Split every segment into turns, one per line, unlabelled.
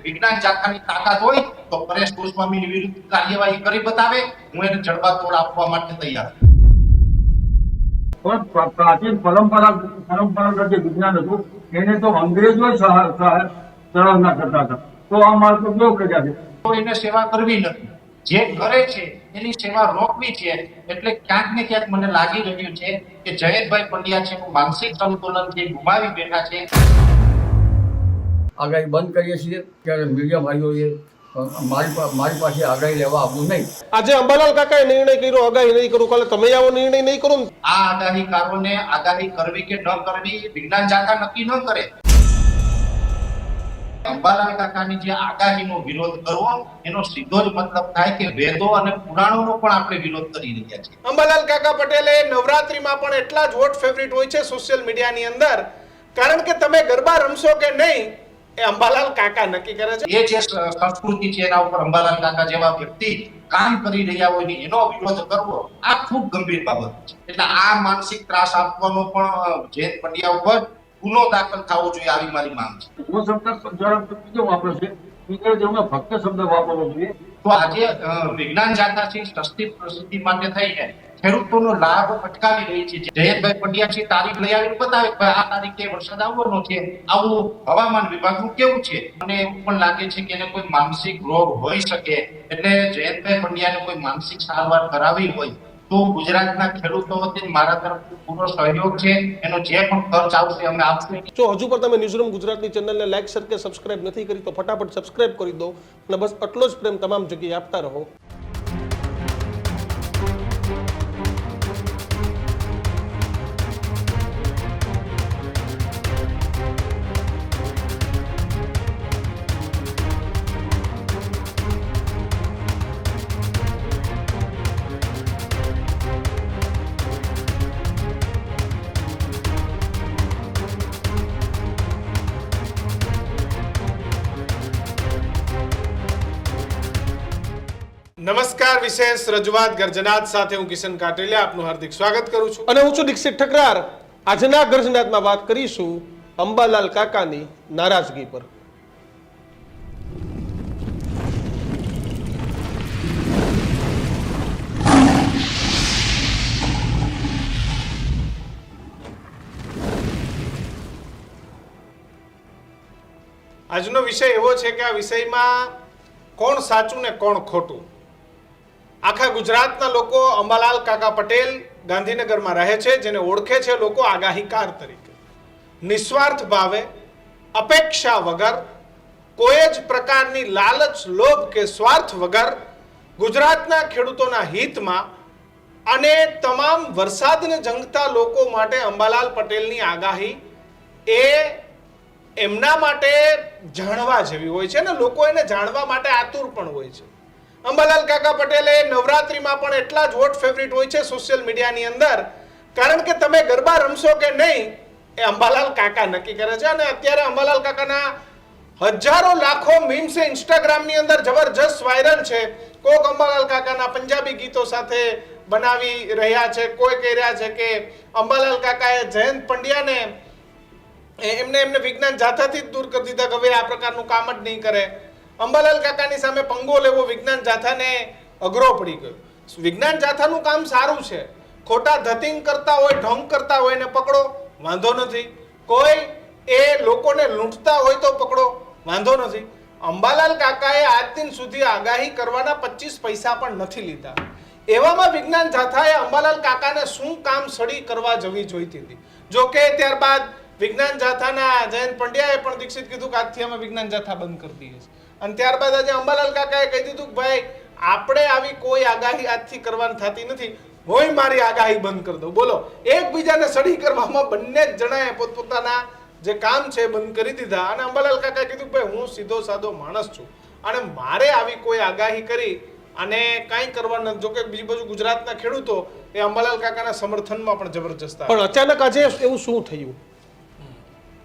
વિજ્ઞાન જાથાની તાકાત હોય તો પરેશ ગોસ્વામીની વિરુદ્ધ કાર્યવાહી કરી બતાવે, હું એને જડબાતોડ આપવા માટે તૈયાર છું.
પણ પ્રાચીન પરંપરાગત જે વિજ્ઞાન હતું એને તો અંગ્રેજો સરાહના કરતા હતા, તો આ માણસો કેવું કર્યા છે?
તો એને સેવા કરવી નથી, જે કરે છે એની સેવા રોકવી છે. એટલે ક્યાંક ને ક્યાંક મને લાગી રહ્યું છે કે જયેશભાઈ પંડ્યા છે માનસિક સંતુલનથી ગુમાવી બેઠા છે.
આગાહી બંધ કરીએ છીએ ત્યારે મીડિયા ભાઈઓએ મારી પાસે આગાહી લેવા આવવું નહીં.
આજે અંબાલાલ કાકાએ નિર્ણય કર્યો આગાહી નહીં કરું, કાલે તમે આવો નિર્ણય નહીં કરો ને.
આ આગાહીકારોને આગાહી કરવી કે ન કરવી વિજ્ઞાન જાથા નક્કી ન કરે. અંબાલાલ કાકાની જે આગાહીનો વિરોધ કરવો એનો સીધો જ મતલબ થાય કે વેદો અને પુરાણોનો પણ આપણે વિરોધ કરી રહ્યા છીએ.
અંબાલાલ કાકા પટેલે નવરાત્રીમાં પણ એટલા જ હોટ ફેવરિટ હોય છે સોશિયલ મીડિયાની અંદર, કારણ કે તમે ગરબા રમશો કે નહીં એ અંબાલાલ કાકા નક્કી કરે છે.
એ જે સંસ્કૃતિ છે એના ઉપર અંબાલાલ કાકા જેવા વ્યક્તિ કામ કરી રહ્યા હોય ને એનો વિરોધ કરવો આ ખૂબ ગંભીર બાબત છે. એટલે આ માનસિક ત્રાસ આપવાનો પણ જયેશ પંડ્યા ઉપર ગુનો દાખલ થવો જોઈએ, આવી મારી માંગ છે.
હું શબ્દ બીજો વાપરો છે, બીજો જેમાં ફક્ત શબ્દ વાપરવો જોઈએ.
તો આજે વિજ્ઞાન જાથાથી સસ્તી પ્રસિદ્ધિ માટે થઈને ખેડૂતોનો લાભ અટકાવી રહી છે. જયેશભાઈ પંડ્યા છે તારીખ લઈ આવીને બતાવે કે આ તારીખે વરસાદ આવવાનો છે, આવું હવામાન વિભાગનું કેવું છે. મને એવું પણ લાગે છે કે એને કોઈ માનસિક રોગ હોઈ શકે, એટલે જયેશભાઈ પંડ્યાને કોઈ માનસિક સારવાર કરાવી હોય તો ગુજરાતના ખેડૂતો વતી મારા તરફથી પૂરો સહયોગ છે. એનો જે પણ ખર્ચ આવશે અમે આપશું.
જો હજુ પણ તમે ન્યૂઝરૂમ ગુજરાતની ચેનલને લાઈક શેર કે સબસ્ક્રાઇબ નથી કરી તો ફટાફટ સબસ્ક્રાઇબ કરી દો અને બસ આટલો જ પ્રેમ તમામ જગ્યાએ આપતા રહો. નમસ્કાર, વિશેષ રજૂઆત ગર્જનાત સાથે હું કિશન કાટેલિયા આપનું હાર્દિક સ્વાગત કરું છું અને હું છું દીક્ષિત ઠકરાર. આજના ગર્જનાતમાં વાત કરીશું અંબાલાલ કાકાની નારાજગી પર. આજનો વિષય એવો છે કે આ વિષયમાં કોણ સાચું ને કોણ ખોટું. આખા ગુજરાતના લોકો અંબાલાલ કાકા પટેલ ગાંધીનગરમાં રહે છે, જેને ઓળખે છે લોકો આગાહીકાર તરીકે. નિસ્વાર્થ ભાવે, અપેક્ષા વગર, કોઈ જ પ્રકારની લાલચ, લોભ કે સ્વાર્થ વગર ગુજરાતના ખેડૂતોના હિતમાં અને તમામ વરસાદને જંગતા લોકો માટે અંબાલાલ પટેલની આગાહી એ એમના માટે જાણવા જેવી હોય છે ને લોકો એને જાણવા માટે આતુર પણ હોય છે. અંબાલાલ કાકા પટેલે નવરાત્રીમાં પણ એટલા જ હોટ ફેવરિટ હોય છે સોશિયલ મીડિયાની અંદર, કારણ કે તમે ગરબા રમશો કે નહીં એ અંબાલાલ કાકા નક્કી કરે છે. અને અત્યારે અંબાલાલ કાકાના હજારો લાખો મીમ્સ ઇન્સ્ટાગ્રામની અંદર જબરજસ્ત વાયરલ છે. કોઈક અંબાલાલ કાકાના પંજાબી ગીતો સાથે બનાવી રહ્યા છે, કોઈ કહી રહ્યા છે કે અંબાલાલ કાકાએ જયંત પંડ્યાને એમને વિજ્ઞાન જાથાથી જ દૂર કરી દીધા કે હવે આ પ્રકારનું કામ જ નહીં કરે. અંબાલાલ કાકાની સામે પંગો લેવો વિજ્ઞાન જાથાને અઘરો પડી ગયો. વિજ્ઞાન જાથાનું કામ સારું છે, ખોટા ધતિંગ કરતા હોય, ઢોંગ કરતા હોય ને પકડો, વાંધો નથી. કોઈ એ લોકોને લૂંટતા હોય તો પકડો, વાંધો નથી. અંબાલાલ કાકાએ આજ દિન સુધી આગાહી કરવાના 25 પૈસા પણ નથી લીધા. એવામાં વિજ્ઞાન જાથાએ અંબાલાલ કાકાને શું કામ સડી કરવા જવી જોઈતી હતી. જો કે ત્યારબાદ વિજ્ઞાન જાથાના જયંત પંડ્યાએ પણ દીક્ષિત કીધું કે આજથી અમે વિજ્ઞાન જાથા બંધ કરી દઈએ છીએ. અને ત્યારબાદ આજે અંબાલાલ કાકાએ કહી દીધું કે ભાઈ આપણે આવી કોઈ આગાહી આજથી કરવાની થતી નથી, હું મારી આગાહી બંધ કરી દઉં. બોલો, એકબીજાને સડી કરવામાં બંને જ જણાએ પોતપોતાના જે કામ છે બંધ કરી દીધા. અને અંબાલાલ કાકાએ કીધું કે ભાઈ હું સીધો સાદો માણસ છું અને મારે આવી કોઈ આગાહી કરી અને કાંઈ કરવાનું નથી. જો કે બીજી બાજુ ગુજરાતના ખેડૂતો એ અંબાલાલ કાકાના સમર્થનમાં પણ જબરજસ્ત. પણ અચાનક આજે એવું શું થયું?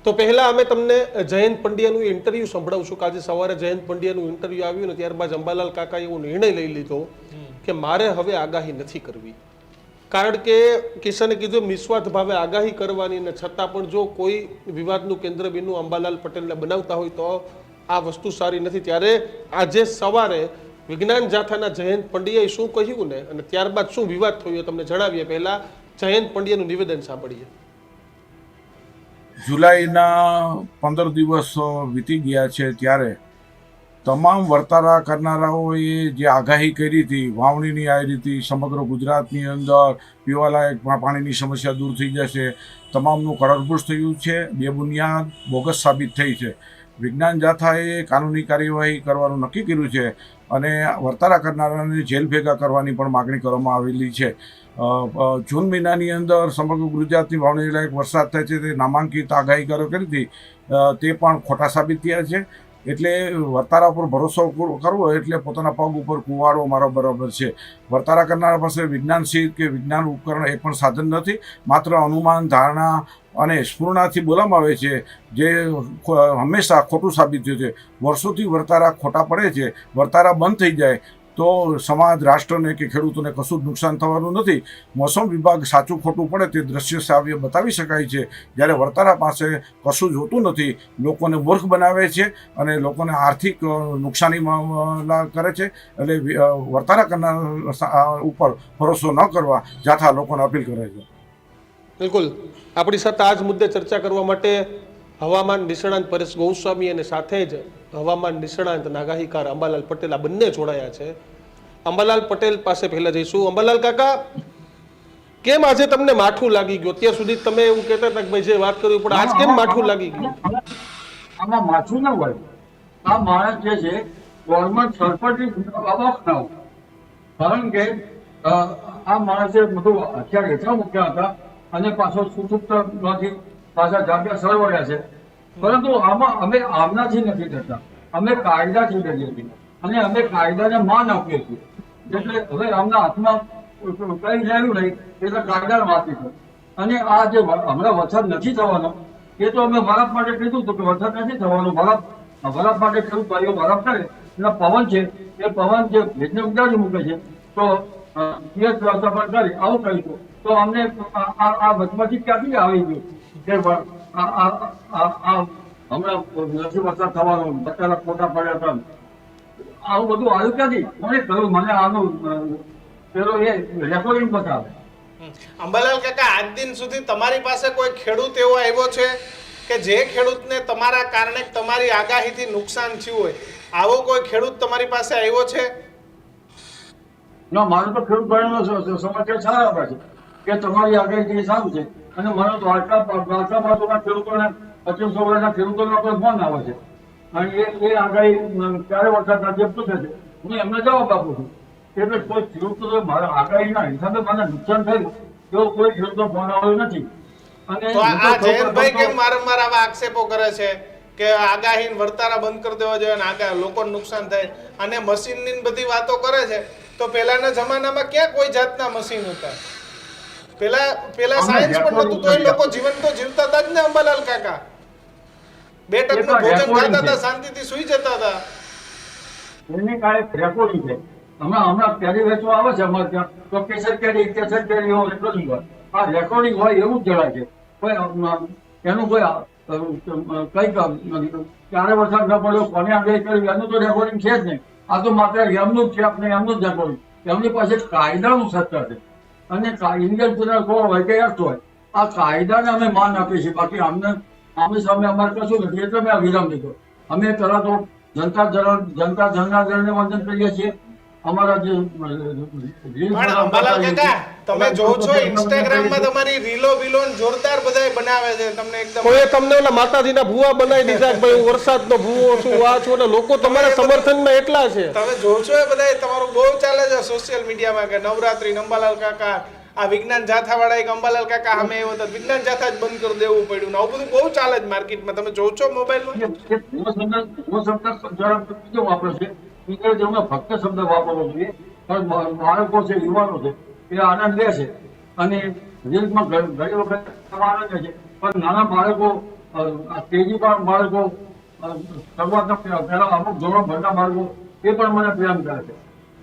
તો પહેલા અમે તમને જયંત પંડ્યાનું ઇન્ટરવ્યુ સંભળાવશું કે આજે સવારે જયંત પંડ્યાનું ઇન્ટરવ્યુ આવ્યું ને ત્યારબાદ અંબાલાલ કાકાએ એવો નિર્ણય લઈ લીધો કે મારે હવે આગાહી નથી કરવી. કારણ કે કિશને કીધું નિસ્વાર્થ ભાવે આગાહી કરવાની ને છતાં પણ જો કોઈ વિવાદનું કેન્દ્ર બિંદુ અંબાલાલ પટેલને બનાવતા હોય તો આ વસ્તુ સારી નથી. ત્યારે આજે સવારે વિજ્ઞાન જાથાના જયંત પંડ્યાએ શું કહ્યું ને અને ત્યારબાદ શું વિવાદ થયો એ તમને જણાવીએ. પહેલા જયંત પંડ્યાનું નિવેદન સાંભળીએ.
જુલાઈના 15 દિવસ વીતી ગયા છે ત્યારે તમામ વર્તારા કરનારાઓએ જે આગાહી કરી હતી વાવણીની આવી હતી, સમગ્ર ગુજરાતની અંદર પીવાલાયક પાણીની સમસ્યા દૂર થઈ જશે, તમામનું કળરભૂષ થયું છે, બેબુનિયાદ બોગસ સાબિત થઈ છે. વિજ્ઞાન જાથાએ કાનૂની કાર્યવાહી કરવાનું નક્કી કર્યું છે અને વર્તારા કરનારાને જેલ ભેગા કરવાની પણ માગણી કરવામાં આવેલી છે. જૂન મહિનાની અંદર સમગ્ર ગુજરાતની વાવણી લાયક વરસાદ થાય છે તે નામાંકિત આગાહીકારો કરી હતી તે પણ ખોટા સાબિત થયા છે. એટલે વર્તારા પર ભરોસો કરવો એટલે પોતાના પગ ઉપર કુવાડો મારો બરાબર છે. વર્તારા કરનારા પાસે વિજ્ઞાન શીખ કે વિજ્ઞાન ઉપકરણ એ પણ સાધન નથી, માત્ર અનુમાન, ધારણા અને સ્ફૂર્ણાથી બોલવામાં આવે છે, જે હંમેશા ખોટું સાબિત થયું છે. વર્ષોથી વર્તારા ખોટા પડે છે. વર્તારા બંધ થઈ જાય તો સમાજ, રાષ્ટ્રને કે ખેડૂતોને કશું જ નુકસાન થવાનું નથી. મોસમ વિભાગ સાચું ખોટું પડે તે દ્રશ્ય સાવ્ય બતાવી શકાય છે. જ્યારે વર્તારા પાસે કશું જ હોતું નથી, લોકોને મૂર્ખ બનાવે છે અને લોકોને આર્થિક નુકસાનીમાં કરે છે. એટલે વર્તારા કરનાર ઉપર ભરોસો ન કરવા જાથા લોકોને અપીલ કરે છે.
બિલકુલ. આપણી સાથે આ જ મુદ્દે ચર્ચા કરવા માટે હવામાન નિષ્ણાંત પરેશ ગોસ્વામી અને સાથે જ હવામાન નિષ્ણાંત આગાહીકાર અંબાલાલ પટેલ આ બંને જોડાયા છે. અંબાલાલ પટેલ પાસે પહેલા જઈશું. અંબાલાલ કાકા, કેમ આજે તમને માઠું લાગી ગયું? અત્યાર સુધી તમે એવું કહેતા હતા કે ભાઈ જે વાત કરી પણ આજ કેમ માઠું લાગી ગયું?
આમાં માથું ના હોય. આ માણસ જે છે ગવર્મેન્ટ સરપંચ અવાક ના હોય. કારણ કે આ માણસે બધું હથિયાર હેઠળ મૂક્યા હતા અને પાછો સુસુપ્તમાંથી પાછા જાગ્યા સરવડ્યા છે. પરંતુ આમાં અમે આમનાથી નથી કરતા, અમે કાયદાથી કરીએ છીએ અને અમે કાયદાને માન આપીએ છીએ. એટલે હવે આમના હાથમાં કઈ રહ્યું નહીં એટલે કાયદા વાંચી છે. અને આ જે હમણાં વરસાદ નથી થવાનો એ તો અમે વરફ માટે કીધું હતું કે વરસાદ નથી થવાનો. વરફ માટે ખેડૂત ભાઈઓ વરફ કરે એટલે પવન છે એ પવન જે ભેજને ઉડાડી મૂકે છે તો કરી આવું કહીશું તો અમને આ વચમાંથી ક્યાંથી આવી ગયું કે હમણાં નથી વરસાદ થવાનો, બચારા ખોટા પડ્યા હતા, આવું બધું આવ્યું ક્યાંથી? કોને કહ્યું? મને આનું પેલો એ રેકોર્ડિંગ બતાવે.
અંબાલાલ કાકા, આજ દિન સુધી તમારી પાસે કોઈ ખેડૂત એવો આવ્યો છે કે જે ખેડૂતને તમારા કારણે તમારી આગાહીથી નુકસાન થયું હોય, આવો કોઈ ખેડૂત તમારી પાસે આવ્યો છે?
ના, મારો તો ખેડૂત ભાઈનો સમાચાર સારા આપે છે કે તમારી આગાહી સારું છે. અને મને દ્વારકા બાજુના ખેડૂતોને 2500 વર્ષના ખેડૂતોના પણ ફોન આવે છે અને એ આગાહી ક્યારે વરસાદ નથી આપતું થશે હું એમને જવાબ આપું છું. એટલે કોઈ ખેડૂતો મારા આગાહીના હિસાબે મને નુકસાન થયું એવો કોઈ ખેડૂતો ફોન આવ્યો નથી. અને
તો આ જયંતભાઈ કેમ વારંવાર આવા આક્ષેપો કરે છે કે આગાહી વર્તારા બંધ કરી દેવા જોઈએ અને લોકોને નુકસાન થાય અને મશીનની બધી વાતો કરે છે? તો પહેલાના જમાનામાં ક્યાં કોઈ જાતના મશીન હતા? પેલા સાયન્સ પણ નતું તો એ લોકો જીવન તો જીવતા હતા જ ને અંબાલાલ કાકા. 2 ટકનું ભોજન ખાતા હતા, શાંતિથી સુઈ જતા હતા.
એની કાંઈ રેકોર્ડિંગ છે. હમણાં કેરી વેચવા આવે છે અમારે ત્યાં તો કેસર કેરી હોય રેકોર્ડિંગ હોય. આ રેકોર્ડિંગ હોય એવું જ જણાય છે. કોઈ એનું કોઈ કઈ કામ નથી. ક્યારે વરસાદ ન પડ્યો, કોને આગાહી કરી એનું તો રેકોર્ડિંગ છે જ નહીં. આ તો માત્ર એમનું જ છે, આપણે એમનું જ રેકોર્ડિંગ. એમની પાસે કાયદાનું સત્તા છે અને ઇન્ડિયન પિનલ કોડ હોય કે એક્ટ હોય, આ કાયદાને અમે માન આપીએ છીએ. બાકી આમની સામે અમારે કશું નથી. એટલે મેં વિરામ લીધો. અમે પહેલા તો જનતા જનાર્દનને વંદન કરીએ છીએ. અમારા જે
પણ અંબાલાલ કાકા, તમે જોવો છો ઇન્સ્ટાગ્રામમાં તમારી રીલો બીલો જોરદાર બધાય બનાવે છે. તમને એકદમ કોઈ તમને ઓલા માતાજીના ભૂવા બનાવી દીધા કે ભાઈ વરસાદનો ભૂવો છું, આ છું, અને લોકો તમારા સમર્થનમાં એટલા છે. તમે જોવો છો એ બધાય તમારું બહુ ચાલે છે સોશિયલ મીડિયામાં કે નવરાત્રી અંબાલાલ કાકા, આ વિજ્ઞાન જાથા વાળા એક અંબાલાલ કાકા સામે એવો તો વિજ્ઞાન જાથા જ બંધ કરી દેવું પડ્યું. આવું બધું બહુ ચાલે છે માર્કેટમાં. તમે જોવો છો મોબાઈલમાં
ફક્ત શબ્દ વાપરવો જોઈએ. પણ બાળકો છે, યુવાનો છે, એ આનંદ લે છે અને રીલ્સમાં ઘણી વખત આનંદ લે છે. પણ નાના બાળકો, તેજી બાળકો, શરૂઆતના પહેલા અમુક ધોરણ ભણતા બાળકો એ પણ મને પ્રેમ કરે છે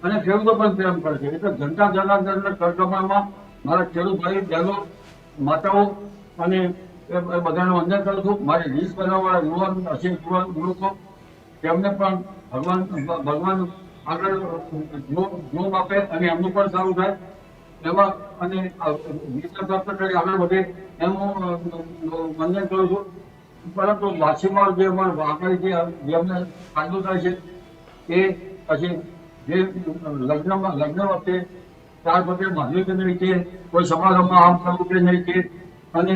અને ખેડૂતો પણ પ્રેમ કરે છે. એટલે જનતા જનાર્દનના કરકમણમાં મારા ખેડૂત ભાઈ, બહેનો, માતાઓ અને એ બધાને વંદન કરું છું. મારી રીલ્સ બનાવવાળા યુવાન હશે, યુવકો તેમને પણ ભગવાન આગળ જોબ આપે અને એમનું પણ સારું થાય એમાં અને વિજય પ્રાપ્ત કરી આગળ વધે એનું વંદન કરું છું. પરંતુ માછીમાર જે આગળ જે અમને ફાયદો થાય છે એ પછી જે લગ્ન વખતે ત્યાર પછી માધવી કેન્દ્ર રીતે કોઈ સમારંભમાં આમ થવું કે નહીં કે અને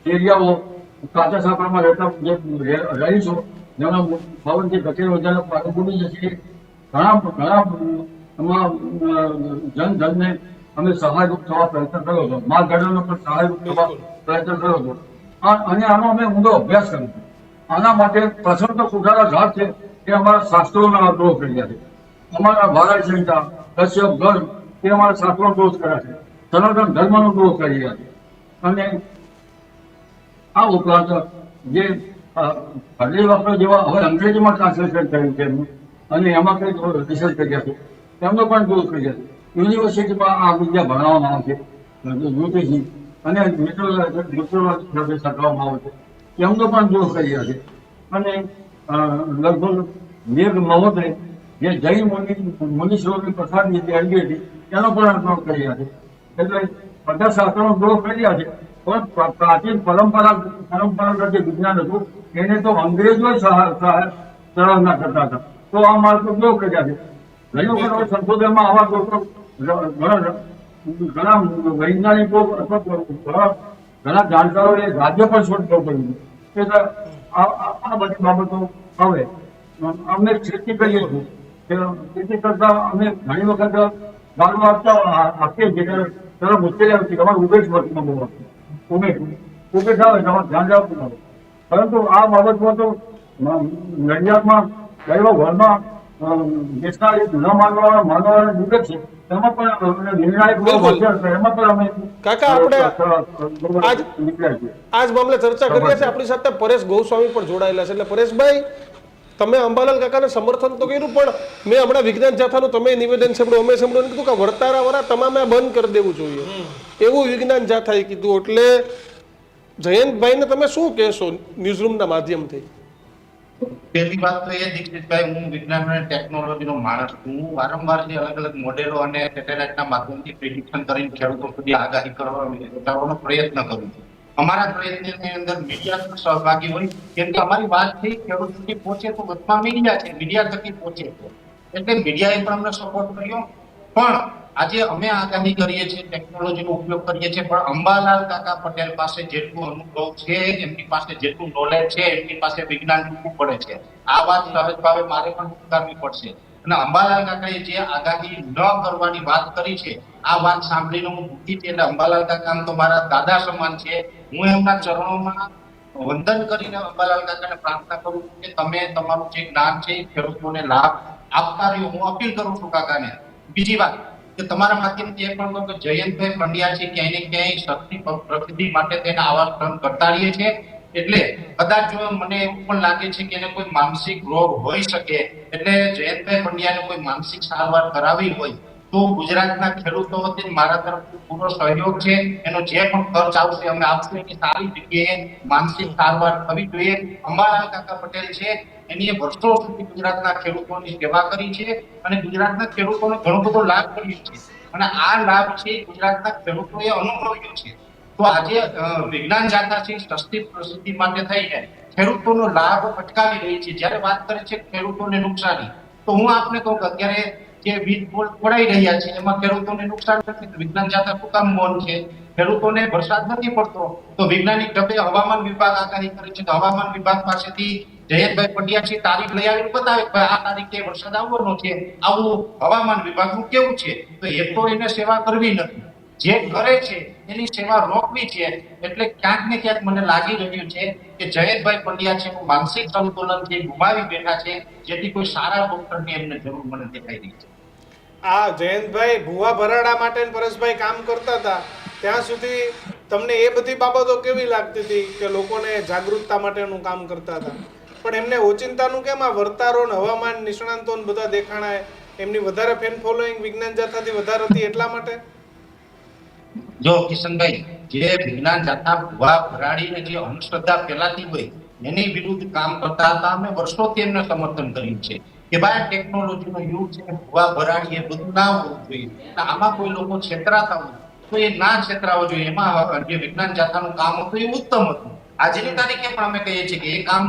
ફેરિયાઓ કાચા સાપરામાં રહેતા જે રહીશો જેના ભવન જે ઘટેલો જેના પાછું બુડી જશે ઘણા એમાં જનધનને અમે સહાયરૂપ થવા પ્રયત્ન કર્યો હતો. માર્ગદર્શનનો પણ સહાયરૂપ થવા પ્રયત્ન કર્યો હતો અને આનો અમે ઊંડો અભ્યાસ કર્યો હતો. આના માટે પ્રથમ તો કુઠારા ઘાટ છે એ અમારા શાસ્ત્રોના ગ્રોથ કર્યા છે. અમારા ભારત સંહિતા કશ્યપ ગર્ભ એ અમારા શાસ્ત્રો ગ્રોથ કર્યા છે. સનાતન ધર્મનો ગ્રોથ કરી રહ્યા છે. અને આ ઉપરાંત જે હરલી વાપરો જેવા હવે અંગ્રેજીમાં ટ્રાન્સલેશન કર્યું છે એમનું અને એમાં કંઈક રિસર્ચ કર્યા છે તેમનો પણ ગ્રોથ કર્યા છે. યુનિવર્સિટીમાં આ વિદ્યા ભણાવવામાં આવે છે જ્યોતિષી અને મિત્રો શીખવવામાં આવે છે એમનો પણ ગ્રોથ કર્યા છે. અને લગભગ મેઘ મહોદય જે જૈન મુનીશ્વરોની પ્રસાદ નીતિ અંગે હતી એનો પણ ગ્રોથ કર્યા છે. એટલે બધા શાસ્ત્રોનો ગ્રોથ કર્યા છે. પણ પ્રાચીન પરંપરાગત જે વિજ્ઞાન હતું એને તો અંગ્રેજો સરાહના કરતા હતા. તો આ માર્ગ ગ્રોથ કર્યા છે. ઘણી વખત સંશોધનમાં આવા લોકો ઘણા વૈજ્ઞાનિકો અથવા ઘણા જાણકારોએ રાજ્ય પણ શોધવું પડ્યું. એટલે આ બધી બાબતો હવે અમે ખેતી કરીએ છીએ. ખેતી કરતા અમે ઘણી વખત ગાળો આપીએ છીએ ત્યારે મુશ્કેલી આવતી કે અમારે ઉમેશ વર્તમાં બહુ આવતી ઉમેશ આવે તમારે ધ્યાન રાખવું પડે. પરંતુ આ બાબતમાં તો નડિયાદમાં ગયો ઘરમાં દેશના એક ન માનવાના મુદત છે એમાં પણ નિર્ણાયક એમાં પણ અમે
કાકા આપણે
નીકળ્યા છીએ.
આજ મામલે ચર્ચા કરીએ છીએ. આપણી સાથે પરેશ ગોસ્વામી પણ જોડાયેલા છે. એટલે પરેશભાઈ, તમે અંબાલાલ કાકાને સમર્થન તો કર્યું, પણ મેં હમણાં વિજ્ઞાન જાથાનું તમે નિવેદન સાંભળ્યું, અમે સાંભળ્યું કીધું કે વર્તારા વાળા તમામે બંધ કરી દેવું જોઈએ એવું વિજ્ઞાન જાથાએ કીધું. એટલે જયંતભાઈને તમે શું કહેશો ન્યૂઝરૂમના માધ્યમથી?
પહેલી વાત તો એ દીક્ષિતભાઈ, હું વિજ્ઞાન અને ટેકનોલોજીનો માણસ છું. હું વારંવાર જે અલગ અલગ મોડેલો અને સેટેલાઇટના માધ્યમથી પ્રિડિક્શન કરીને ખેડૂતો સુધી આગાહી કરવાનો પ્રયત્ન કરું છું. અમારા પ્રયત્નની અંદર મીડિયા પણ સહભાગી હોય, કેમ કે અમારી વાત થઈ ખેડૂત સુધી પહોંચે તો બધામાં મીડિયા છે, મીડિયા થકી પહોંચે છે. એટલે મીડિયાએ પણ અમને સપોર્ટ કર્યો. પણ આજે અમે આગાહી કરીએ છીએ, ટેકનોલોજીનો ઉપયોગ કરીએ છીએ, પણ અંબાલાલ કાકા પટેલ પાસે જેટલું અનુભવ છે, એમની પાસે જેટલું નોલેજ છે, એમની પાસે વિજ્ઞાન મૂકવું પડે છે. આ વાત સહજ ભાવે મારે પણ સ્વીકારવી પડશે. અને અંબાલાલ કાકાએ જે આગાહી ન કરવાની વાત કરી છે, આ વાત સાંભળીને હું દુઃખી છું. એટલે અંબાલાલ કાકા તો મારા દાદા સમાન છે. હું એમના ચરણોમાં વંદન કરીને અંબાલાલ કાકાને પ્રાર્થના કરું છું કે તમે તમારું જે જ્ઞાન છે એ ખેડૂતોને લાભ આપતા રહ્યો. હું અપીલ કરું છું કાકાને. બીજી વાત કે તમારા માધ્યમથી એ પણ કહું કે જયંતભાઈ પંડ્યા છે ક્યાંય ને ક્યાંય શક્તિ પ્રસિદ્ધિ માટે તેના આવા શ્રમ કરતા રહીએ છે. એટલે કદાચ જો મને એવું પણ લાગે છે કે એને કોઈ માનસિક રોગ હોઈ શકે, એટલે જયંતભાઈ પંડ્યાને કોઈ માનસિક સારવાર કરાવી હોય તો ગુજરાતના ખેડૂતો વતી મારા તરફથી પૂરો સહયોગ છે. એનો જે પણ ખર્ચ આવશે અમે આપશું. એની સારી જગ્યાએ માનસિક સારવાર થવી જોઈએ. અંબાલાલ કાકા પટેલ છે એની વર્ષો સુધી ગુજરાતના ખેડૂતોની સેવા કરી છે અને ગુજરાતના ખેડૂતોને ઘણો બધો લાભ કર્યો છે અને આ લાભ છે ગુજરાતના ખેડૂતોએ અનુભવ્યો છે. તો આજે વિજ્ઞાન જાથા છે સસ્તી પ્રસિદ્ધિ માટે થઈને ખેડૂતોનો લાભ અટકાવી રહી છે. જ્યારે વાત કરે છે ખેડૂતોને નુકસાની, તો હું આપને કહું કે અત્યારે જે વીજ પોલ પડાઈ રહ્યા છે એમાં ખેડૂતોને નુકસાન નથી. વિજ્ઞાન જાથા શું કામ મૌન છે? ખેડૂતોને વરસાદ નથી પડતો તો વૈજ્ઞાનિક ઢબે હવામાન વિભાગ આગાહી કરે છે. તો હવામાન વિભાગ પાસેથી જયંતભાઈ પંડ્યા છે તારીખ લઈ આવીને બતાવે કે આ તારીખે વરસાદ આવવાનો છે. આવું હવામાન વિભાગનું કેવું છે? તો એ તો એને સેવા કરવી નથી, જે કરે છે એની સેવા રોકવી છે. એટલે ક્યાંક ને ક્યાંક મને લાગી રહ્યું છે કે જયંતભાઈ પંડ્યા છે માનસિક સંતુલનથી ગુમાવી બેઠા છે, જેથી કોઈ સારા ડોક્ટરની એમને જરૂર મને દેખાઈ રહી છે.
આ જયંતભાઈ ભુવા ભરાડા માટે પરેશભાઈ કામ કરતા હતા ત્યાં સુધી તમને એ બધી બાબતો કેવી લાગતી હતી કે લોકોને જાગૃતતા માટેનું કામ કરતા હતા, પણ એમને ઓચિંતાનું કેમ આ વર્તારો ને હવામાન નિષ્ણાંતો બધા દેખાણા એમની વધારે ફેન ફોલોઈંગ વિજ્ઞાન જાથાથી વધારે હતી એટલા માટે?
જો કિશનભાઈ, જે વિજ્ઞાન જાથા ભુવા ભરાડીને જે અંધશ્રદ્ધા ફેલાતી હોય એની વિરુદ્ધ કામ કરતા હતા. અમે વર્ષોથી એમને સમર્થન કર્યું છે કે ભાઈ ટેકનોલોજીનો યુગ છે, ભૂવા ભરાડી એ બધું ના હોવું જોઈએ. આમાં કોઈ લોકો છેતરાતા હોય તો એ ના છેતરાવો જોઈએ. એમાં જે વિજ્ઞાન જાથાનું કામ હતું એ ઉત્તમ હતું. આજની તારીખે પણ અમે કહીએ છીએ કે એ કામ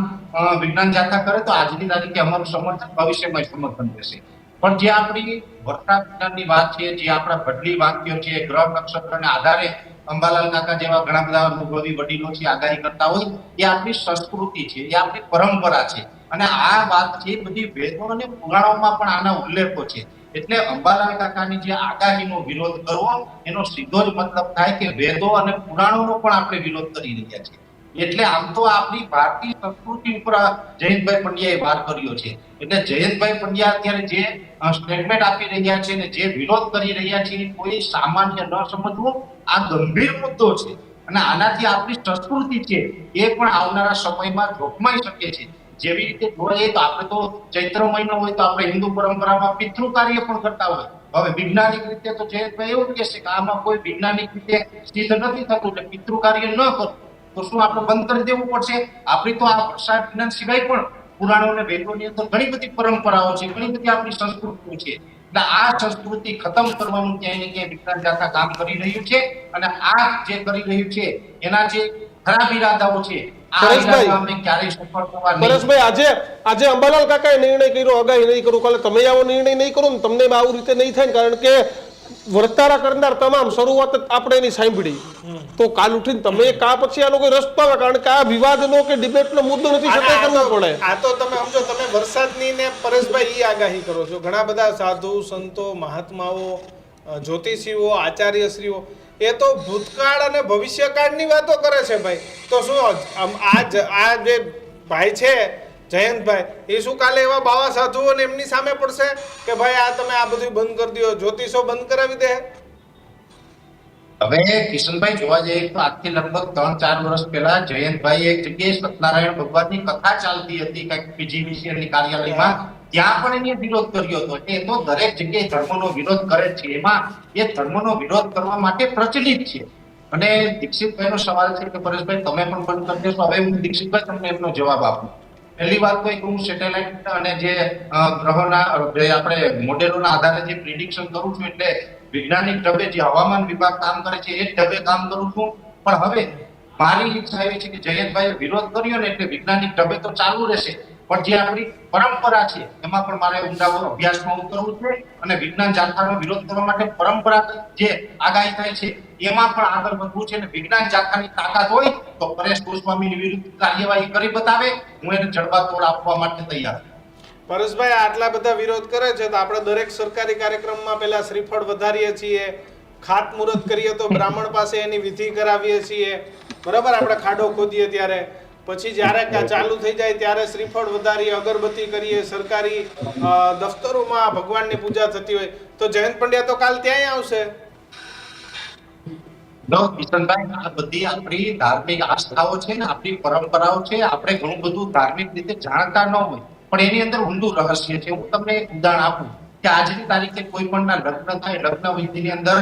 વિજ્ઞાન જાથા કરે તો આજની તારીખે અમારું સમર્થન ભવિષ્યમાં સમર્થન રહેશે. પણ જે આપણી વર્ષા વિજ્ઞાનની વાત છે, જે આપણા બદલી વાક્યો છે, ગ્રહ નક્ષત્રના આધારે અંબાલાલ કાકા જેવા ઘણા બધા અનુભવી વડીલો છે આગાહી કરતા હોય, એ આપણી સંસ્કૃતિ છે, એ આપણી પરંપરા છે. અને આ વાત છે બધી વેદો અને પુરાણોમાં પણ આના ઉલ્લેખો છે. એટલે અંબાલાલ કાકાની જે આગાહીનો વિરોધ કરવો એનો સીધો જ મતલબ થાય કે વેદો અને પુરાણોનો પણ આપણે વિરોધ કરી રહ્યા છીએ. એટલે આમ તો આપણી ભારતીય સંસ્કૃતિ ઉપર જયંતભાઈ પંડ્યાએ વાર કર્યો છે. એટલે જયંતભાઈ પંડ્યા અત્યારે જે સ્ટેટમેન્ટ આપી રહ્યા છે ને જે વિરોધ કરી રહ્યા છે કોઈ સામાન્ય ન સમજવું આ ગંભીર મુદ્દો છે. અને આનાથી આપણી સંસ્કૃતિ છે એ પણ આવનારા સમયમાં જોખમાઈ શકે છે. જેવી રીતે જોવા જઈએ તો આપણે તો ચૈત્ર મહિનો હોય તો આપણે હિન્દુ પરંપરામાં પિતૃ કાર્ય પણ કરતા હોય. હવે વૈજ્ઞાનિક રીતે તો જયંતભાઈ એવું કહેશે કે આમાં કોઈ વૈજ્ઞાનિક રીતે સિદ્ધ નથી થતું એટલે પિતૃ કાર્ય ન કરવું તો શું આપણે બંધ કરી દેવું પડશે? આપણી તો આ વર્ષા વિજ્ઞાન સિવાય પણ પુરાણો અને વેદોની અંદર ઘણી બધી પરંપરાઓ છે, ઘણી બધી આપણી સંસ્કૃતિઓ છે. એટલે આ સંસ્કૃતિ ખતમ કરવાનું ક્યાંય ને ક્યાંય વિજ્ઞાન જાથા કામ કરી રહ્યું છે. અને આ જે કરી રહ્યું છે એના જે ખરાબ ઈરાદાઓ છે આ
પરેશભાઈ,
ઈરાદા અમે ક્યારેય સફળ થવા નહીં.
પરેશભાઈ, આજે અંબાલાલ કાકાએ નિર્ણય કર્યો, આગાહી નહીં કરું, કાલે તમે આવો નિર્ણય નહીં કરો ને તમને આવું રીતે નહીં થાય ને, કારણ કે વર્તારા કરનાર તમામ શરૂઆત જ આપણે એની સાંભળી. તો કાલ ઉઠીને તમે કા પછી આનો કોઈ રસ્તો આવે, કારણ કે આ વિવાદનો કે ડિબેટનો મુદ્દો નથી, છતાં કરવું પડે.
આ તો તમે સમજો, તમે વરસાદની ને પરેશભાઈ ઈ આગાહી કરો છો. ઘણા બધા સાધુ સંતો, મહાત્માઓ, જ્યોતિષીઓ, આચાર્યશ્રીઓ એ તો ભૂતકાળ અને ભવિષ્યકાળની વાતો કરે છે ભાઈ. તો શું આ જે ભાઈ છે જયંતભાઈ, એ શું કાલે એવા બાવા સાધુઓ ને એમની સામે પડશે કે ભાઈ આ તમે આ બધું બંધ કરી દો, જ્યોતિષો બંધ કરાવી દે?
હવે કિશનભાઈ જોવા જઈએ તો આજથી લગભગ 3-4 વર્ષ પહેલા જયંતભાઈ એક જગ્યાએ સત્યનારાયણ ભગવાનની કથા ચાલતી હતી કંઈક પીજીવીસીએલની કાર્યાલયમાં, ત્યાં પણ એને વિરોધ કર્યો હતો. એટલે એ તો દરેક જગ્યાએ ધર્મનો વિરોધ કરે છે. એમાં એ ધર્મનો વિરોધ કરવા માટે પ્રચલિત છે. અને દીક્ષિતભાઈનો સવાલ છે કે પરેશભાઈ તમે પણ બંધ કરી દેશો. હવે હું દીક્ષિતભાઈ તમને એમનો જવાબ આપું. પહેલી વાત તો એક હું સેટેલાઇટ અને જે ગ્રહોના જે આપણે મોડેલોના આધારે જે પ્રિડિક્શન કરું છું, એટલે વૈજ્ઞાનિક ઢબે જે હવામાન વિભાગ કામ કરે છે એ ઢબે કામ કરું છું. પણ હવે મારી ઈચ્છા એવી છે કે જયંતભાઈએ વિરોધ કર્યો ને એટલે વૈજ્ઞાનિક ઢબે તો ચાલુ રહેશે, પણ જે આપણી પરંપરા છે એમાં પણ મારે ઊંડા અભ્યાસમાં ઉતરવું છે. અને વિજ્ઞાન જાથાનો વિરોધ કરવા માટે પરંપરાગત જે આગાહી થાય છે એમાં પણ આગળ વધવું છે. અને વિજ્ઞાન જાથાની તાકાત હોય તો પરેશ ગોસ્વામીની વિરુદ્ધ કાર્યવાહી કરી બતાવે, હું એને જડબાતોડ આપવા માટે તૈયાર છું.
પરેશભાઈ આટલા બધા વિરોધ કરે છે તો આપણે દરેક સરકારી કાર્યક્રમમાં પહેલા શ્રીફળ વધારીએ છીએ, ખાતમુહૂર્ત કરીએ તો બ્રાહ્મણ પાસે એની વિધિ કરાવીએ છીએ, બરાબર? આપણે ખાડો ખોદીએ ત્યારે, પછી જ્યારે ચાલુ થઈ જાય ત્યારે શ્રીફળ વધારીએ, અગરબત્તી કરીએ, સરકારી દફતરોમાં ભગવાનની પૂજા થતી હોય. તો જયંત પંડ્યા તો કાલ ત્યાંય આવશે.
કિશનભાઈ, આ બધી આપણી ધાર્મિક આસ્થાઓ છે ને, આપણી પરંપરાઓ છે. આપણે ઘણું બધું ધાર્મિક રીતે જાણતા ન હોય પણ એની અંદર ઊંડું રહસ્ય છે. હું તમને એક ઉદાહરણ આપું કે આજની તારીખે કોઈ પણ ના લગ્ન થાય, લગ્ન વિધિની અંદર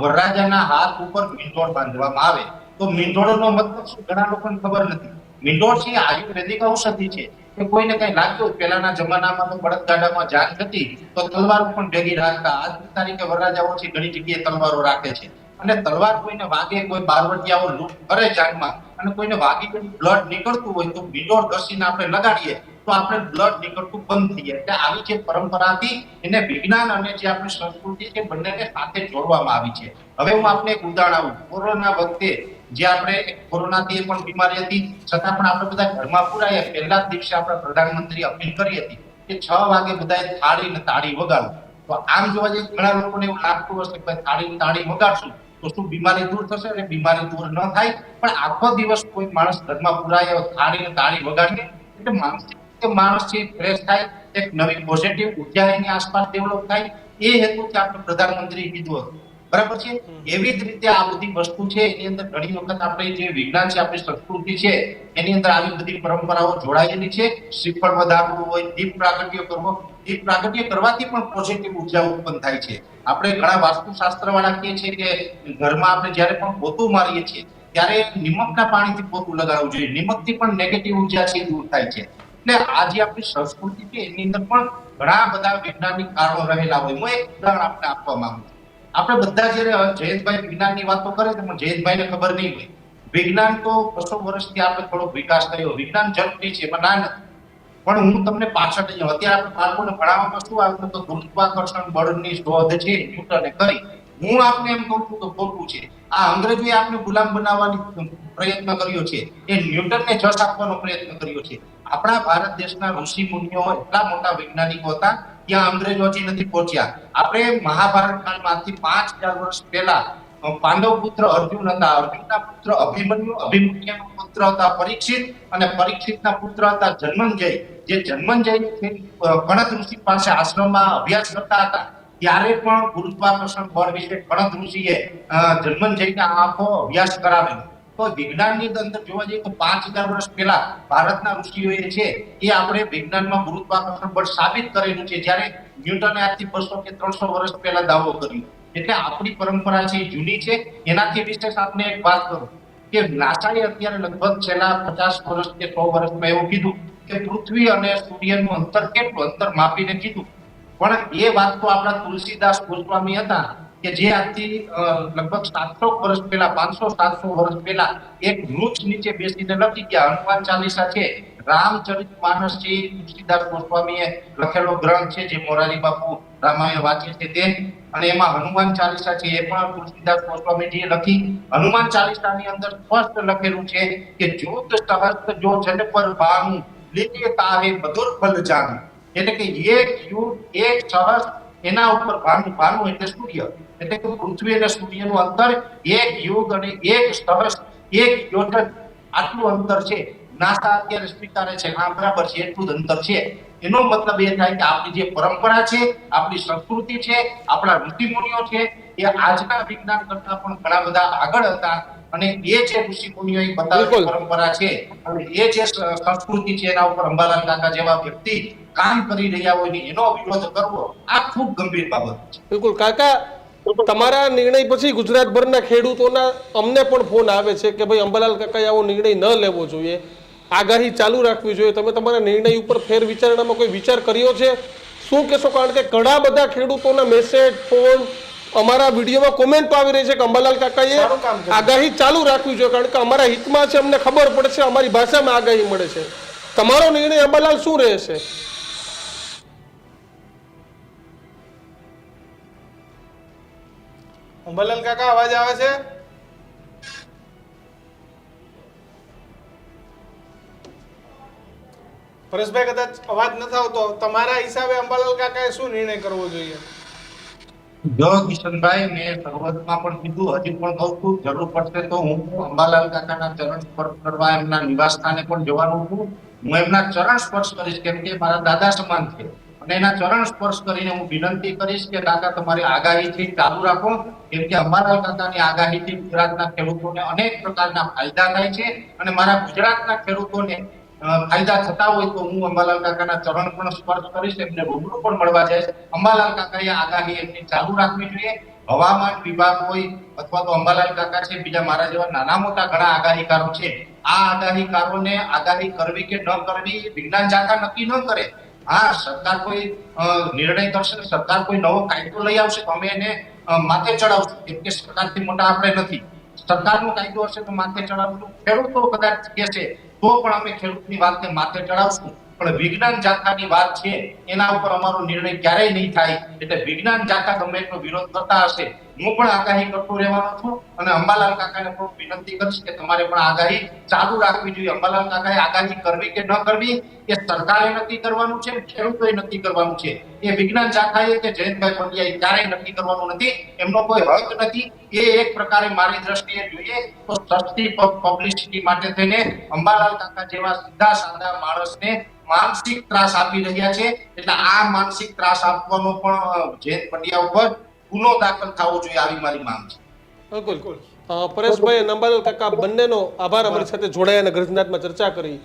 વરરાજાના હાથ ઉપર મીંઢોળ બાંધવામાં આવે તો મીંઢોળનો મતલબ શું ઘણા લોકોને ખબર નથી. મીંઢોળ છે આયુર્વેદિક ઔષધિ છે. કે કોઈને કઈ લાગ્યું, પહેલાના જમાનામાં તો બળદગાડામાં જાન હતી તો તલવારો પણ ભેગી રાખતા. આજની તારીખે વરરાજાઓ છે ઘણી જગ્યાએ તલવારો રાખે છે. અને તલવાર કોઈને વાગે, કોઈ બારવટિયાઓ લૂંટ કરે જાનમાં અને કોઈને વાગી બ્લડ નીકળતું હોય તો મીંઢોળ ઘસીને આપણે લગાડીએ તો આપણે બ્લડ નીકળતું બંધ થઈ જાય. એટલે આવી જે પરંપરા હતી એને વિજ્ઞાન અને જે આપણી સંસ્કૃતિ છે બંનેને સાથે જોડવામાં આવી છે. હવે હું આપને એક ઉદાહરણ આપું. કોરોના વખતે જે આપણે કોરોનાથી પણ બીમારી હતી છતાં પણ આપણે બધા ઘરમાં પુરાયા. પહેલા જ દિવસે આપણા પ્રધાનમંત્રી અપીલ કરી હતી કે 6 વાગે બધાએ થાળી ને તાળી વગાડો. તો આમ જોવા જઈએ ઘણા લોકોને એવું લાગતું હશે કે થાળી ને તાળી વગાડશું તો શું બીમારી દૂર થશે? અને બીમારી દૂર ન થાય. પણ આખો દિવસ કોઈ માણસ ઘરમાં પુરાય થાળી ને તાળી વગાડીએ એટલે માણસ છે ફ્રેશ થાય, એક નવી પોઝિટિવ ઉર્જા એની આસપાસ ડેવલપ થાય. એ હેતુથી આપણે પ્રધાનમંત્રી કીધું હતું, બરાબર છે? એવી જ રીતે આ બધી વસ્તુ છે એની અંદર ઘણી વખત આપણે જે વિજ્ઞાન છે, આપણી સંસ્કૃતિ છે એની અંદર આવી બધી પરંપરાઓ જોડાયેલી છે. શ્રીફળ વધારવું હોય, દીપ પ્રાગટ્ય કરવો, દીપ પ્રાગટ્ય કરવાથી પણ પોઝિટિવ ઉર્જા ઉત્પન્ન થાય છે. આપણે ઘણા વાસ્તુશાસ્ત્ર વાળા કહીએ છીએ કે ઘરમાં આપણે જ્યારે પણ પોતું મારીએ છીએ ત્યારે નિમકના પાણીથી પોતું લગાડવું જોઈએ. નિમકથી પણ નેગેટિવ ઉર્જા છે એ દૂર થાય છે. એટલે આજે આપણી સંસ્કૃતિ છે એની અંદર પણ ઘણા બધા વૈજ્ઞાનિક કારણો રહેલા હોય. હું એક ઉદાહરણ આપને આપવા માંગુ છું. આપણે બધા જયારે જયંતભાઈ વિજ્ઞાનની વાતો કરે તો જયંતભાઈને ખબર નહીં હોય વિજ્ઞાન તો 200 વર્ષથી આપણે થોડો વિકાસ થયો. વિજ્ઞાન જરૂરી છે એમાં ના નથી, પણ હું તમને પાછળ લઈ જાઉં. અત્યારે આપણે બાળકોને ભણાવવામાં શું આવ્યું તો ગુરુત્વાકર્ષણ બળની શોધ છે ન્યૂટને કરી. હું આપને એમ કહું છું તો ખોટું છે. આ અંગ્રેજોએ આપને ગુલામ બનાવવાની પ્રયત્ન કર્યો છે, એ ન્યૂટનને જશ આપવાનો પ્રયત્ન કર્યો છે. આપણા ભારત દેશના ઋષિ મુનિઓ એટલા મોટા વૈજ્ઞાનિકો હતા, ત્યાં અંગ્રેજો હજી નથી પહોંચ્યા. આપણે મહાભારત કાળમાં આજથી 5000 વર્ષ પહેલા પાંડવ પુત્ર અર્જુન હતા, અર્જુનના પુત્ર અભિમન્યુ, અભિમન્યુના પુત્ર હતા પરીક્ષિત, અને પરીક્ષિતના પુત્ર હતા જન્મંજય. જે જન્મંજય કણદ ઋષિ પાસે આશ્રમમાં અભ્યાસ કરતા હતા ત્યારે પણ ગુરુત્વાકર્ષણ બળ વિશે કણદ ઋષિએ જન્મંજયને આખો અભ્યાસ કરાવેલો. તો વિજ્ઞાનની અંદર જોવા જઈએ તો 5000 વર્ષ પહેલા ભારતના ઋષિઓએ છે એ આપણે વિજ્ઞાનમાં ગુરુત્વાકર્ષણ બળ સાબિત કરેલું છે, જ્યારે ન્યૂટને આજથી 200 કે 300 વર્ષ પહેલા દાવો કર્યો. એટલે આપણી પરંપરા છે એ જૂની છે. એનાથી વિશેષ આપને એક વાત કરું કે નાસાએ અત્યારે લગભગ છેલ્લા 50 વર્ષ કે 100 વર્ષમાં એવું કીધું કે પૃથ્વી અને સૂર્યનું અંતર કેટલું, અંતર માપીને કીધું. પણ એ વાત તો આપણા તુલસીદાસ ગોસ્વામી હતા કે જે આજથી લગભગ 700 વર્ષ પહેલા 500-700 વર્ષ પહેલા એક વૃક્ષ નીચે બેસીને લખી ગયા. હનુમાન ચાલીસા છે, રામચરિતમાનસ છે, તુલસીદાસ ગોસ્વામીએ લખેલો ગ્રંથ છે જે મોરારી બાપુ રામાયણ વાંચે છે તે, અને એમાં હનુમાન ચાલીસા છે એ પણ તુલસીદાસ ગોસ્વામીજીએ લખી. હનુમાન ચાલીસાની અંદર સ્પષ્ટ લખેલું છે કે જોત સહસ્ત્ર જો જન પર ભાનું લીધે તારે મધુર ફલ જાણ. એટલે કે એક યુગ એક સહસ્ત્ર એના ઉપર ભાનું એટલે સૂર્ય, એટલે કે પૃથ્વી અને સૂર્યનું અંતર એક યુગ અને એક સહસ્ત્ર એક યોજન આટલું અંતર છે. નાસા અત્યારે સ્વીકારે છે હા બરાબર છે એટલું જ અંતર છે. એનો મતલબ એ થાય કે આપણી જે પરંપરા છે, આપણી સંસ્કૃતિ છે, આપણા ઋષિ મુનિઓ છે એ આજના વિજ્ઞાન કરતા પણ ઘણા બધા આગળ હતા. અને એ જે ઋષિ મુનિઓએ બતાવેલી પરંપરા છે અને એ જે સંસ્કૃતિ છે એના ઉપર અંબાલાલ કાકા જેવા વ્યક્તિ કામ કરી રહ્યા હોય ને એનો વિરોધ કરવો આ ખૂબ ગંભીર બાબત છે.
બિલકુલ કાકા, તમારા નિર્ણય પછી ગુજરાતભરના ખેડૂતોના અમને પણ ફોન આવે છે કે ભાઈ અંબાલાલ કાકાએ આવો નિર્ણય ન લેવો જોઈએ, આગાહી ચાલુ રાખવી જોઈએ. તમે તમારા નિર્ણય ઉપર ફેર વિચારણામાં કોઈ વિચાર કર્યો છે? શું કહેશો? કારણ કે ઘણા બધા ખેડૂતોના મેસેજ, ફોન, અમારા વિડીયોમાં કોમેન્ટો આવી રહી છે કે અંબાલાલ કાકાએ આગાહી ચાલુ રાખવી જોઈએ, કારણ કે અમારા હિતમાં છે, અમને ખબર પડે છે, અમારી ભાષામાં આગાહી મળે છે. તમારો નિર્ણય અંબાલાલ શું રહેશે?
અંબાલાલ કાકા અવાજ આવે છે? પરેશભાઈ કદાચ અવાજ નથી આવતો. તમારા હિસાબે અંબાલાલ કાકાએ શું નિર્ણય કરવો જોઈએ?
જો કિશનભાઈ, મેં શરૂઆતમાં પણ કીધું, હજી પણ કહું છું, જરૂર પડશે તો હું અંબાલાલ કાકાના ચરણ સ્પર્શ કરવા એમના નિવાસ સ્થાને પણ જવાનું છું. હું એમના ચરણ સ્પર્શ કરીશ, કેમ કે મારા દાદા સમાન છે, અને એના ચરણ સ્પર્શ કરીને હું વિનંતી કરીશ કે કાકા તમારી આગાહીથી ચાલુ રાખો, કેમ કે અંબાલાલ કાકાની આગાહીથી ગુજરાતના ખેડૂતોને અનેક પ્રકારના ફાયદા થાય છે, અને મારા ગુજરાતના ખેડૂતોને ફાયદા થતા હોય તો હું અંબાલાલ કાકાના ચરણ પણ સ્પર્શ કરીશ, એમને રૂબરૂ પણ મળવા જઈશ. અંબાલાલ કાકાએ આગાહી એમની ચાલુ રાખવી જોઈએ. હવામાન વિભાગ હોય અથવા તો અંબાલાલ કાકા છે, બીજા મારા જેવા નાના મોટા ઘણા આગાહીકારો છે. આ આગાહીકારોને આગાહી કરવી કે ન કરવી વિજ્ઞાન જાતા નક્કી ન કરે. હા, સરકાર કોઈ નિર્ણય કરશે, સરકાર કોઈ નવો કાયદો લઈ આવશે તો અમે એને માથે ચડાવશું, કેમ કે સરકારથી મોટા આપણે નથી. સરકારનો કાયદો હશે તો માથે ચડાવશું. ખેડૂતો કદાચ કહેશે તો પણ અમે ખેડૂતની વાતને માથે ચડાવશું. પણ વિજ્ઞાન જાથાની વાત છે એના ઉપર અમારો નિર્ણય ક્યારેય નહીં થાય. એટલે વિજ્ઞાન જાથા ગમે એટલો વિરોધ કરતા હશે, હું પણ આગાહી કરતો રહેવાનો છું, અને અંબાલાલ કાકાને પણ વિનંતી કરીશ કે તમારે પણ આગાહી ચાલુ રાખવી જોઈએ. અંબાલાલ કાકાએ આગાહી કરવી કે ન કરવી એ સરકારે નક્કી કરવાનું છે, ખેડૂતોએ નક્કી કરવાનું છે. એ વિજ્ઞાન જાથાએ કે જયંતભાઈ પંડ્યાએ ક્યારેય નક્કી કરવાનું નથી. એમનો કોઈ હક નથી. એ એક પ્રકારે મારી દ્રષ્ટિએ જોઈએ તો સસ્તી પબ્લિસિટી માટે થઈને અંબાલાલ કાકા જેવા સીધા સાદા માણસને માનસિક ત્રાસ આપી રહ્યા છે. એટલે આ માનસિક ત્રાસ આપવાનો પણ જયંત પંડ્યા ઉપર ગુનો દાખલ થવો જોઈએ, આવી મારી માંગ છે.
બિલકુલ. પરેશભાઈ અને અંબાલાલ કાકા બંનેનો આભાર અમારી સાથે જોડાયા અને ગૃહનાથમાં ચર્ચા કરી.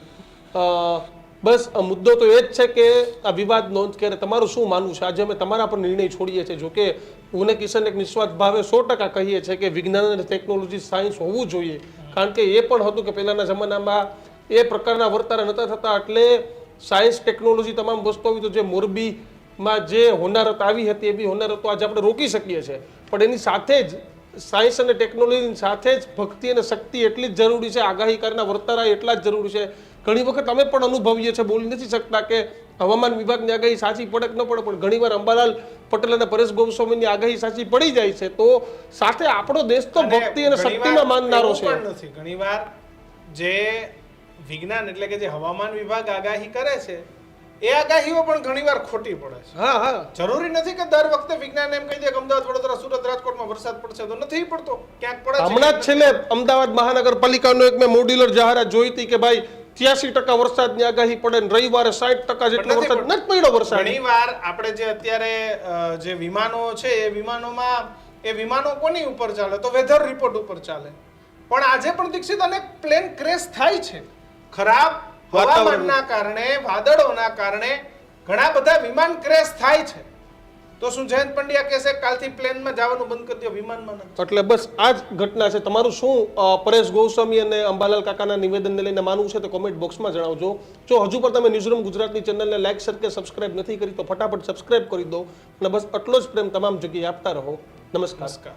બસ મુદ્દો તો એ જ છે કે આ વિવાદ નોંધ કરે. તમારું શું માનવું છે? આજે અમે તમારા પર નિર્ણય છોડીએ છીએ. જોકે હું ને કિશન એક નિસ્વાર્થ ભાવે 100% કહીએ છીએ કે વિજ્ઞાન અને ટેકનોલોજી, સાયન્સ હોવું જોઈએ, કારણ કે એ પણ હતું કે પહેલાના જમાનામાં એ પ્રકારના વર્તારા નહોતા થતા, એટલે સાયન્સ ટેકનોલોજી તમામ વસ્તુ આવી તો જે મોરબીમાં જે હોનારત આવી હતી એ બી હોનારતો આજે આપણે રોકી શકીએ છીએ, પણ એની સાથે જ સાયન્સ અને ટેકનોલોજીની સાથે જ ભક્તિ અને શક્તિ એટલી જ જરૂરી છે, આગાહીકારના વર્તારા એટલા જ જરૂરી છે. ઘણી વખત અમે પણ અનુભવીએ છીએ, બોલી નથી શકતા કે હવામાન વિભાગની આગાહી સાચી પડે કે ન પડે, પણ ઘણીવાર અંબાલાલ પટેલ અને પરેશ ગોસ્વામીની આગાહી સાચી પડી જાય છે. તો સાથે આપણો દેશ તો ભક્તિ અને શક્તિમાં માનનારો છે.
એવું પણ નથી. ઘણીવાર જે વિજ્ઞાન એટલે કે જે હવામાન વિભાગ આગાહી કરે છે એ આગાહીઓ પણ ઘણીવાર ખોટી પડે છે.
હા હા,
જરૂરી નથી કે દર વખતે વિજ્ઞાન એમ કહી દે કે અમદાવાદ, વડોદરા, સુરત, રાજકોટમાં વરસાદ પડશે, તો નથી પડતો, ક્યાંક પડે છે.
હમણાં જ છેલ્લે અમદાવાદ મહાનગરપાલિકાનો એક મેં મોડ્યુલર જાહેરાત જોઈ હતી કે ભાઈ 83% વરસાદની આગાહી પડે ને રવિવારે 60% જેટલો વરસાદ નથી પડ્યો. વરસાદ
ઘણીવાર આપણે જે અત્યારે જે વિમાનો છે એ વિમાનો કોની ઉપર ચાલે? તો વેધર રિપોર્ટ ઉપર ચાલે. પણ આજે પણ દીક્ષિત અનેક પ્લેન ક્રેશ થાય છે. ખરાબ હવામાનના કારણે, વાદળોના કારણે ઘણા બધા વિમાન ક્રેશ થાય છે. તો શું જયંત પંડ્યા કહેશે કાલથી પ્લેનમાં જવાનું બંધ કરી દો, વિમાનમાં નથી?
એટલે બસ આ જ ઘટના છે. તમારું શું પરેશ ગોસ્વામી અને અંબાલાલ કાકાના નિવેદનને લઈને માનવું છે તો કોમેન્ટ બોક્સમાં જણાવજો. જો હજુ પણ તમે ન્યૂઝરૂમ ગુજરાતની ચેનલને લાઈક, શેર કે સબસ્ક્રાઇબ નથી કરી તો ફટાફટ સબસ્ક્રાઇબ કરી દો અને બસ આટલો જ પ્રેમ તમામ જગ્યાએ આપતા રહો. નમસ્કાર.